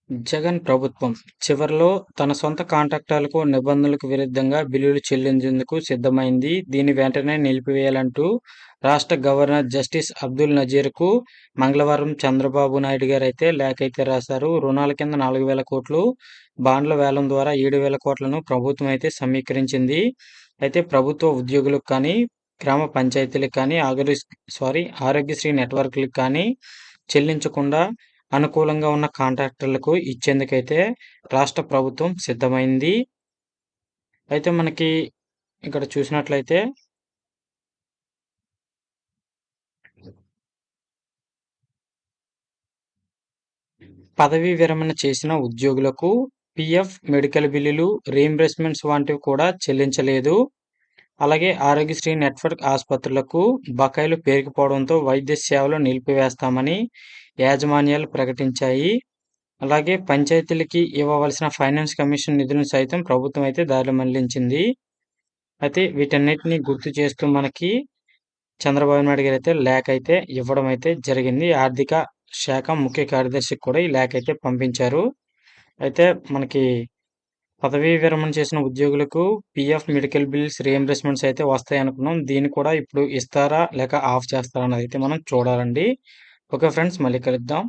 జగన్ ప్రభుత్వం చివర్లో తన సొంత కాంట్రాక్టర్లకు నిబంధనలకు విరుద్ధంగా బిల్లులు చెల్లించేందుకు సిద్ధమైంది. దీన్ని వెంటనే నిలిపివేయాలంటూ రాష్ట్ర గవర్నర్ జస్టిస్ అబ్దుల్ నజీర్కు మంగళవారం చంద్రబాబు నాయుడు గారు అయితే లేఖ అయితే రాశారు. రుణాల కింద 4,000 కోట్లు, బాండ్ల వేలం ద్వారా 7,000 కోట్లను ప్రభుత్వం అయితే సమీకరించింది. అయితే ప్రభుత్వ ఉద్యోగులకు కానీ, గ్రామ పంచాయతీలకు కానీ, ఆరోగ్యశ్రీ నెట్వర్క్లకు కానీ చెల్లించకుండా అనుకూలంగా ఉన్న కాంట్రాక్టర్లకు ఇచ్చేందుకైతే రాష్ట్ర ప్రభుత్వం సిద్ధమైంది. అయితే మనకి ఇక్కడ చూసినట్లయితే పదవీ విరమణ చేసిన ఉద్యోగులకు పీఎఫ్, మెడికల్ బిల్లులు, రీయింబర్స్మెంట్స్ వంటివి కూడా చెల్లించలేదు. అలాగే ఆరోగ్యశ్రీ నెట్వర్క్ ఆసుపత్రులకు బకాయిలు పేరుకుపోవడంతో వైద్య సేవలు నిలిపివేస్తామని యాజమాన్యాలు ప్రకటించాయి. అలాగే పంచాయతీలకి ఇవ్వవలసిన ఫైనాన్స్ కమిషన్ నిధులను సైతం ప్రభుత్వం అయితే దారిలో మళ్లించింది. అయితే వీటన్నిటిని గుర్తు చేస్తూ మనకి చంద్రబాబు నాయుడు గారు అయితే లేఖ అయితే ఇవ్వడం అయితే జరిగింది. ఆర్థిక శాఖ ముఖ్య కార్యదర్శికి కూడా ఈ లేఖ అయితే పంపించారు. అయితే మనకి పదవీ విరమణ చేసిన ఉద్యోగులకు పీఎఫ్, మెడికల్ బిల్స్, రీయింబర్స్మెంట్స్ అయితే వస్తాయి అనుకున్నాం. దీన్ని కూడా ఇప్పుడు ఇస్తారా లేక ఆఫ్ చేస్తారా అన్నది అయితే మనం చూడాలండి. ఓకే ఫ్రెండ్స్, మళ్ళీ కలుద్దాం.